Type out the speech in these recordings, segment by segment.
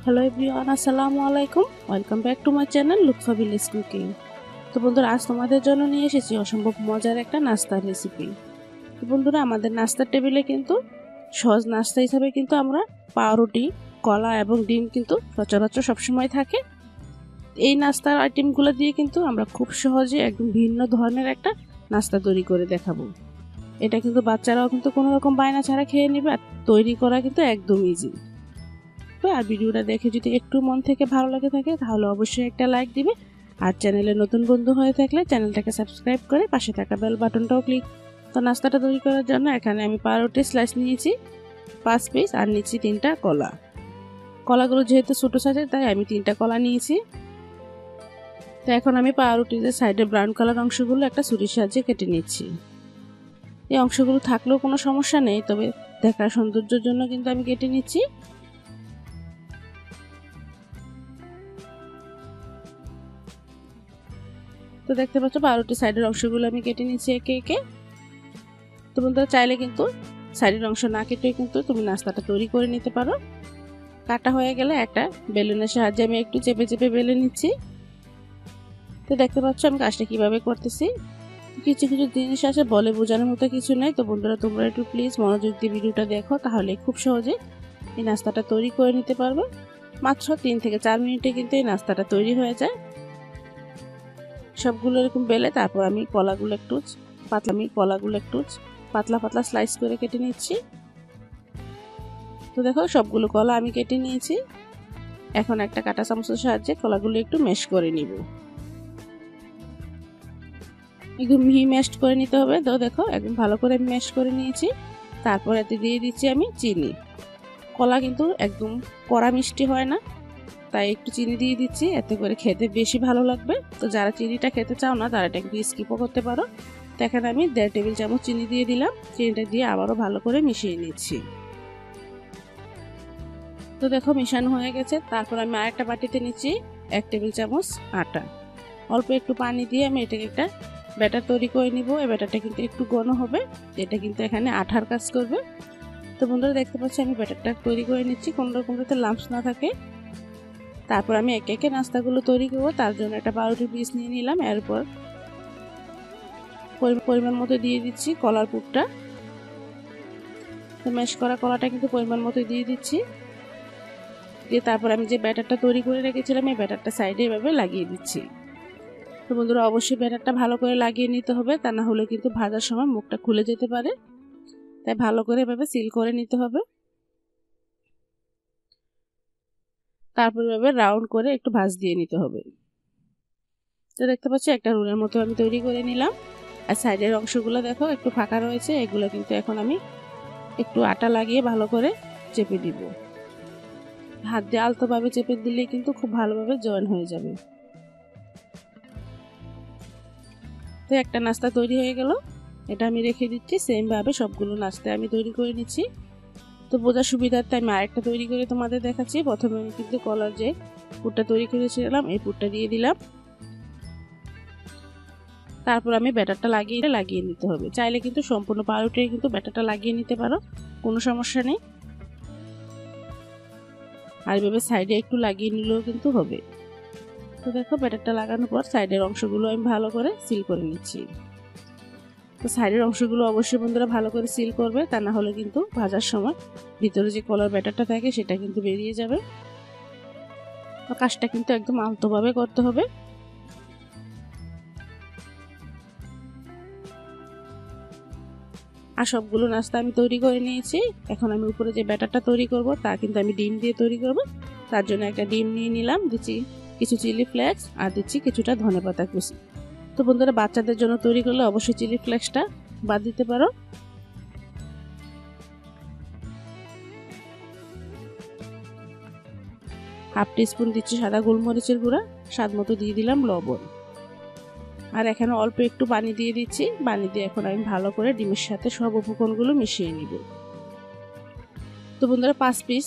Hello everyone, আসসালামু আলাইকুম। Welcome back to my channel Lutfa village cooking. তো বন্ধুরা, আজ তোমাদের জন্য নিয়ে এসেছি অসম্ভব মজার একটা নাস্তার রেসিপি। তো বন্ধুরা, আমাদের নাস্তার টেবিলে কিন্তু সহজ নাস্তা হিসাবে কিন্তু আমরা পাউরুটি, কলা এবং ডিম কিন্তু সচরাচর সবসময় থাকে। এই নাস্তার আইটেমগুলো দিয়ে কিন্তু আমরা খুব সহজে একদম ভিন্ন ধরনের একটা নাস্তা তৈরি করে দেখাবো। এটা কিন্তু বাচ্চারাও কিন্তু কোনো রকম বায়না ছাড়া খেয়ে নেবে, আর তৈরি করা কিন্তু একদম ইজি। আর ভিডিওটা দেখে যদি একটু মন থেকে ভালো লাগে থাকে তাহলে অবশ্যই একটা লাইক দিবে, আর চ্যানেলে নতুন বন্ধু হয়ে থাকলে চ্যানেলটাকে সাবস্ক্রাইব করে পাশে থাকা বেল বাটনটাও ক্লিক। তো নাস্তাটা তৈরি করার জন্য এখানে আমি পাউরুটি স্লাইস নিয়েছি 5 পিস, আর নিচ্ছি 3টা কলা। কলাগুলো যেহেতু ছোটো সাইজের তাই আমি 3টা কলা নিয়েছি। তো এখন আমি পাউরুটির যে সাইডে ব্রাউন কালার অংশগুলো একটা ছুরির সাহায্যে কেটে নিচ্ছি। এই অংশগুলো থাকলেও কোনো সমস্যা নেই, তবে দেখার সৌন্দর্যের জন্য কিন্তু আমি কেটে নিচ্ছি। তো দেখতে পাচ্ছ পাউরুটির সাইডের অংশগুলো আমি কেটে নিচ্ছি একে একে। তো বন্ধুরা, চাইলে কিন্তু সাইডের অংশ না কেটে কিন্তু তুমি নাস্তাটা তৈরি করে নিতে পারো। কাটা হয়ে গেলে একটা বেলুনের সাহায্যে আমি একটু চেপে চেপে বেলে নিচ্ছি। তো দেখতে পাচ্ছ আমি কাজটা কিভাবে করতেছি। কিছু কিছু জিনিস আছে বলে বোঝানোর মতো কিছু নেই। তো বন্ধুরা, তোমরা একটু প্লিজ মনোযোগ দিয়ে ভিডিওটা দেখো, তাহলে খুব সহজে এই নাস্তাটা তৈরি করে নিতে পারবে। মাত্র 3 থেকে 4 মিনিটে কিন্তু এই নাস্তাটা তৈরি হয়ে যায়। সবগুলো এরকম বেলে তারপর আমি কলাগুলো একটু পাতলা পাতলা স্লাইস করে কেটে নিচ্ছি। তো দেখো সবগুলো কলা আমি কেটে নিয়েছি। এখন একটা কাঁটা চামচের সাহায্যে কলাগুলো একটু ম্যাশ করে নিব। একদম মিহি ম্যাশ করে নিতে হবে। তো দেখো একদম ভালো করে আমি ম্যাশ করে নিয়েছি। তারপর এতে দিয়ে দিচ্ছি আমি চিনি। কলা কিন্তু একদম কড়া মিষ্টি হয় না, তাই একটু চিনি দিয়ে দিচ্ছি, এতে করে খেতে বেশি ভালো লাগবে। তো যারা চিনিটা খেতে চাও না তারা এটা একটু স্কিপও করতে পারো। তো এখানে আমি 1.5 টেবিল চামচ চিনি দিয়ে দিলাম। চিনিটা দিয়ে আবারও ভালো করে মিশিয়ে নিচ্ছি। তো দেখো মিশানো হয়ে গেছে। তারপর আমি আরেকটা বাটিতে নিচ্ছি 1 টেবিল চামচ আটা। অল্প একটু পানি দিয়ে আমি এটাকে একটা ব্যাটার তৈরি করে নিব। এই ব্যাটারটা কিন্তু একটু ঘন হবে, এটা কিন্তু এখানে আঠার কাজ করবে। তো বন্ধুরা, দেখতে পাচ্ছি আমি ব্যাটারটা তৈরি করে নিচ্ছি, কোনো রকম যাতে লাম্পস না থাকে। তারপর আমি একে একে নাস্তাগুলো তৈরি করবো। তার জন্য একটা পাউরুটির পিস নিয়ে নিলাম। এরপর পরিমাণ মতো দিয়ে দিচ্ছি কলার পুরটা। তো ম্যাশ করা কলাটা কিন্তু পরিমাণ মতো দিয়ে দিচ্ছি। দিয়ে তারপর আমি যে ব্যাটারটা তৈরি করে রেখেছিলাম এই ব্যাটারটা সাইডে এভাবে লাগিয়ে দিচ্ছি। তো বন্ধুরা, অবশ্যই ব্যাটারটা ভালো করে লাগিয়ে নিতে হবে, তা না হলে কিন্তু ভাজার সময় মুখটা খুলে যেতে পারে। তাই ভালো করে এভাবে সিল করে নিতে হবে। তারপর এভাবে রাউন্ড করে একটু ভাঁজ দিয়ে নিতে হবে। তো দেখতে পাচ্ছি একটা রুলের মতো আমি তৈরি করে নিলাম। আর সাইডের অংশগুলো দেখো একটু ফাঁকা রয়েছে, এগুলো কিন্তু এখন আমি একটু আটা লাগিয়ে ভালো করে চেপে দিব। হাত দিয়ে আলতোভাবে চেপে দিলে কিন্তু খুব ভালোভাবে জয়েন হয়ে যাবে। তো একটা নাস্তা তৈরি হয়ে গেল, এটা আমি রেখে দিচ্ছি। সেম ভাবে সবগুলো নাস্তা আমি তৈরি করে নিচ্ছি। তো বোঝার সুবিধার্থে আমি আরেকটা তৈরি করে তোমাদের দেখাচ্ছি। প্রথমে আমি কিন্তু কলার যে পুরটা তৈরি করেছিলাম এই পুরটা দিয়ে দিলাম। তারপর আমি ব্যাটারটা লাগিয়ে নিতে হবে। চাইলে কিন্তু সম্পূর্ণ পাউরুটি কিন্তু ব্যাটারটা লাগিয়ে নিতে পারো, কোনো সমস্যা নেই। আর এভাবে সাইডে একটু লাগিয়ে নিলেও কিন্তু হবে। তো দেখো ব্যাটারটা লাগানোর পর সাইডের অংশগুলো আমি ভালো করে সিল করে নিচ্ছি। তো সাইডের অংশগুলো অবশ্যই বন্ধুরা ভালো করে সিল করবে, তা না হলে কিন্তু ভাজার সময় ভিতরে যে কলার ব্যাটারটা থাকে সেটা কিন্তু বেরিয়ে যাবে। তো কাজটা কিন্তু একদম আলতোভাবে করতে হবে। আর সবগুলো নাস্তা আমি তৈরি করে নিয়েছি। এখন আমি উপরে যে ব্যাটারটা তৈরি করব তা কিন্তু আমি ডিম দিয়ে তৈরি করব। তার জন্য একটা ডিম নিয়ে নিলাম, দিচ্ছি কিছু চিলি ফ্লেক্স আর দিচ্ছি কিছুটা ধনেপাতা কুচি। তো বন্ধুরা, বাচ্চাদের জন্য তৈরি করলে অবশ্যই চিলি ফ্লেক্সটা বাদ দিতে পারো। হাফ টিস্পুন দিচ্ছি সাদা গোলমরিচের গুঁড়া, স্বাদ মতো দিয়ে দিলাম লবণ। আর এখানে অল্প একটু পানি দিয়ে দিচ্ছি। পানি দিয়ে এখন আমি ভালো করে ডিমের সাথে সব উপকরণগুলো মিশিয়ে নিব। তো বন্ধুরা, 5 পিস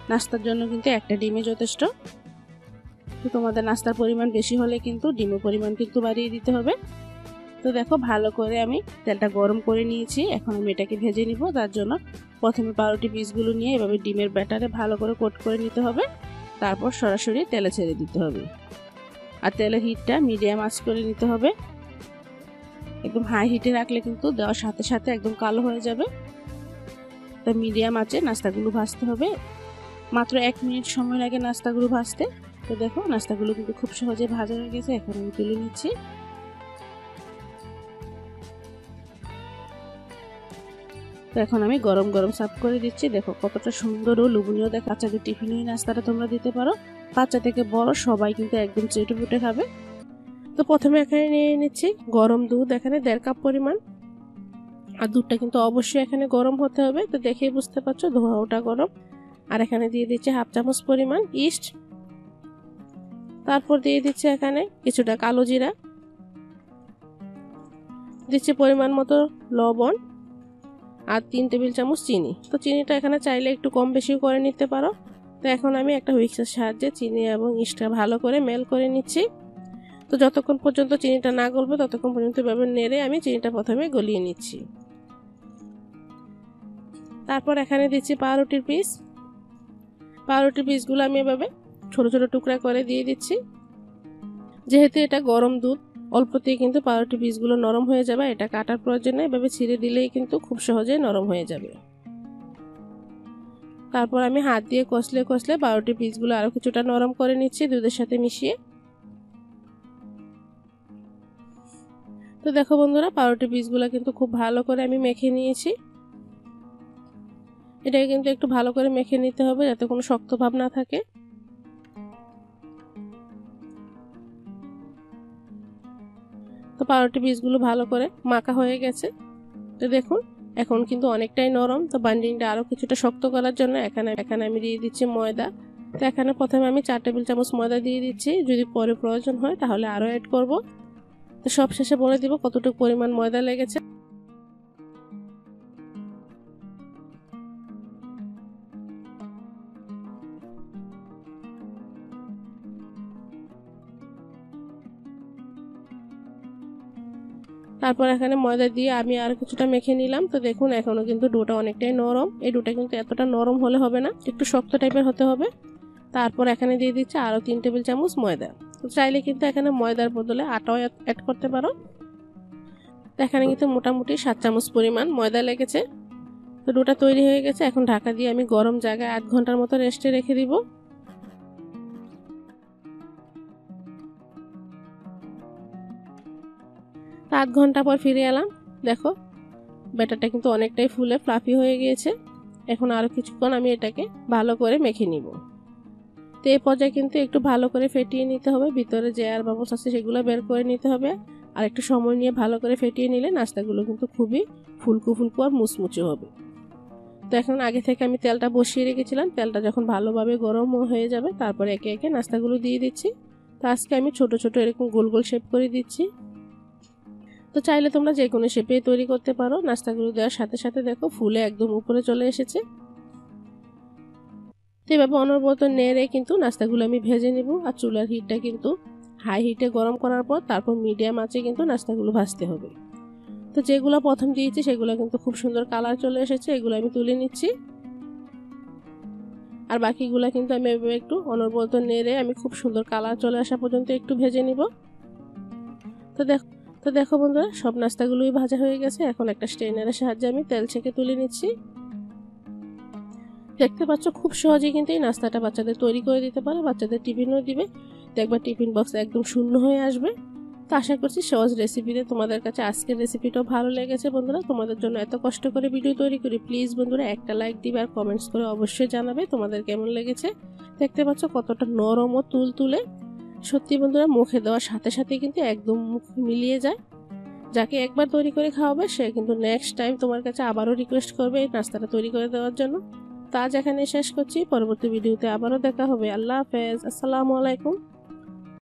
নাস্তার জন্য কিন্তু একটা ডিমে যথেষ্ট। তো তোমাদের নাস্তার পরিমাণ বেশি হলে কিন্তু ডিমের পরিমাণ কিন্তু বাড়িয়ে দিতে হবে। তো দেখো ভালো করে আমি তেলটা গরম করে নিয়েছি। এখন আমি এটাকে ভেজে নিব। তার জন্য প্রথমে পাউরুটি পিসগুলো নিয়ে এভাবে ডিমের ব্যাটারে ভালো করে কোট করে নিতে হবে, তারপর সরাসরি তেলে ছেড়ে দিতে হবে। আর তেলের হিটটা মিডিয়াম আঁচ করে নিতে হবে। একদম হাই হিটে রাখলে কিন্তু দেওয়ার সাথে সাথে একদম কালো হয়ে যাবে। তো মিডিয়াম আঁচে নাস্তাগুলো ভাজতে হবে। মাত্র 1 মিনিট সময় লাগে নাস্তাগুলো ভাজতে। তো দেখো নাস্তাগুলো কিন্তু খুব সহজে ভাজা হয়ে গেছে। এখন আমি তুলে নিচ্ছি। তো এখন আমি গরম গরম সার্ভ করে দিচ্ছি। দেখো কতটা সুন্দর ও লোভনীয়। দেখো বাচ্চাদের টিফিনে নাস্তাটা তোমরা দিতে পারো। বাচ্চা থেকে বড় সবাই কিন্তু একদম চেটে পুটে খাবে। তো প্রথমে এখানে নিয়ে নিচ্ছি গরম দুধ, এখানে 1.5 কাপ পরিমাণ। আর দুধটা কিন্তু অবশ্যই এখানে গরম হতে হবে। তো দেখেই বুঝতে পারছো ধোঁয়াটা গরম। আর এখানে দিয়ে দিচ্ছি 1/2 চামচ পরিমাণ ইস্ট। তারপর দিয়ে দিচ্ছি এখানে কিছুটা কালো জিরা, দিচ্ছি পরিমাণ মতো লবণ আর 3 টেবিল চামচ চিনি। তো চিনিটা এখানে চাইলে একটু কম বেশি করে নিতে পারো। তো এখন আমি একটা হুইস্কের সাহায্যে চিনি এবং ইস্টটা ভালো করে মেল করে নিচ্ছি। তো যতক্ষণ পর্যন্ত চিনিটা না গলবে ততক্ষণ পর্যন্ত এভাবে নেড়ে আমি চিনিটা প্রথমে গলিয়ে নিচ্ছি। তারপর এখানে দিচ্ছি পাউরুটির পিস। পাউরুটির পিসগুলো আমি এভাবে ছোট ছোট টুকরা করে দিয়ে দিচ্ছি। যেহেতু এটা গরম দুধ, অল্পতেই কিন্তু পাউরুটি পিসগুলো নরম হয়ে যাবে। এটা কাটার প্রয়োজন নেই, এভাবে ছিঁড়ে দিলেই কিন্তু খুব সহজেই নরম হয়ে যাবে। তারপর আমি হাত দিয়ে কষলে কষলে পাউরুটি পিসগুলো আরো কিছুটা নরম করে নিচ্ছি দুধের সাথে মিশিয়ে। তো দেখো বন্ধুরা পাউরুটি পিসগুলো কিন্তু খুব ভালো করে আমি মেখে নিয়েছি। এটাকে কিন্তু একটু ভালো করে মেখে নিতে হবে যাতে কোনো শক্ত ভাব না থাকে। তো পাউরুটি পিসগুলো ভালো করে মাখা হয়ে গেছে। তো দেখুন এখন কিন্তু অনেকটাই নরম। তো বাইন্ডিংটা আরো কিছুটা শক্ত করার জন্য এখানে আমি দিয়ে দিচ্ছি ময়দা। তো এখানে প্রথমে আমি 4 টেবিল চামচ ময়দা দিয়ে দিচ্ছি। যদি পরে প্রয়োজন হয় তাহলে আরো অ্যাড করব। তো সব শেষে বলে দিব কতটুকু পরিমাণ ময়দা লেগেছে। তারপর এখানে ময়দা দিয়ে আমি আর কিছুটা মেখে নিলাম। তো দেখুন এখনো কিন্তু ডোটা অনেকটাই নরম। এই ডোটা কিন্তু এতটা নরম হলে হবে না, একটু শক্ত টাইপের হতে হবে। তারপর এখানে দিয়ে দিচ্ছি আরো 3 টেবিল চামচ ময়দা। তো চাইলে কিন্তু এখানে ময়দার বদলে আটাও অ্যাড করতে পারো। তো এখানে কিন্তু মোটামুটি 7 চামচ পরিমাণ ময়দা লেগেছে। তো ডোটা তৈরি হয়ে গেছে। এখন ঢাকা দিয়ে আমি গরম জায়গায় 8 ঘন্টার মতো রেস্টে রেখে দিব। 8 ঘন্টা পর ফিরে এলাম। দেখো ব্যাটারটা কিন্তু অনেকটাই ফুলে ফ্লাফি হয়ে গিয়েছে। এখন আরো কিছুক্ষণ আমি এটাকে ভালো করে মেখে নিব। তো এই পর্যায়ে কিন্তু একটু ভালো করে ফেটিয়ে নিতে হবে। ভিতরে যে এয়ার বাবলস আছে সেগুলো বের করে নিতে হবে। আর একটু সময় নিয়ে ভালো করে ফেটিয়ে নিলে নাস্তাগুলো কিন্তু খুবই ফুলকো ফুলকো আর মুচমুচে হবে। তো এখন আগে থেকে আমি তেলটা বসিয়ে রেখেছিলাম। তেলটা যখন ভালোভাবে গরম হয়ে যাবে তারপরে একে একে নাস্তাগুলো দিয়ে দিচ্ছি। তো আজকে আমি ছোট ছোট এরকম গোল গোল শেপ করে দিচ্ছি। তো চাইলে তোমরা যে কোনো শেপে তৈরি করতে পারো। নাস্তাগুলো দেওয়ার সাথে সাথে দেখো ফুলে একদম উপরে চলে এসেছে। তো এভাবে অনবরত নেড়ে কিন্তু নাস্তাগুলো আমি ভেজে নিব। আর চুলার হিটটা কিন্তু হাই হিটে গরম করার পর তারপর মিডিয়াম আঁচে কিন্তু নাস্তাগুলো ভাজতে হবে। তো যেগুলো প্রথম দিয়েছি সেগুলো কিন্তু খুব সুন্দর কালার চলে এসেছে, এগুলো আমি তুলে নিচ্ছি। আর বাকিগুলো কিন্তু আমি এভাবে একটু অনবরত নেড়ে আমি খুব সুন্দর কালার চলে আসা পর্যন্ত একটু ভেজে নিব। তো দেখো বন্ধুরা সব নাস্তাগুলোই ভাজা হয়ে গেছে। এখন একটা স্ট্রেনারের সাহায্যে আমি তেল ছেঁকে তুলে নিচ্ছি। দেখতে পাচ্ছ খুব সহজেই কিন্তু এই নাস্তাটা বাচ্চাদের তৈরি করে দিতে পারো। বাচ্চাদের টিফিনও দিবে, দেখবা টিফিন বক্স একদম শূন্য হয়ে আসবে। তো আশা করছি সহজ রেসিপিতে তোমাদের কাছে আজকের রেসিপিটাও ভালো লেগেছে। বন্ধুরা তোমাদের জন্য এত কষ্ট করে ভিডিও তৈরি করি, প্লিজ বন্ধুরা একটা লাইক দিবে আর কমেন্টস করে অবশ্যই জানাবে তোমাদের কেমন লেগেছে। দেখতে পাচ্ছ কতটা নরম ও তুলতুলে। সত্যি বন্ধুরা মুখে দেওয়ার সাথে সাথে কিন্তু একদম মুখ মিলিয়ে যায়। যাকে একবার তৈরি করে খাওয়াবে সে কিন্তু নেক্সট টাইম তোমার কাছে আবারও রিকোয়েস্ট করবে এই নাস্তাটা তৈরি করে দেওয়ার জন্য। তো আজ এখানে শেষ করছি, পরবর্তী ভিডিওতে আবারও দেখা হবে। আল্লাহ হাফেজ, আসসালামু আলাইকুম।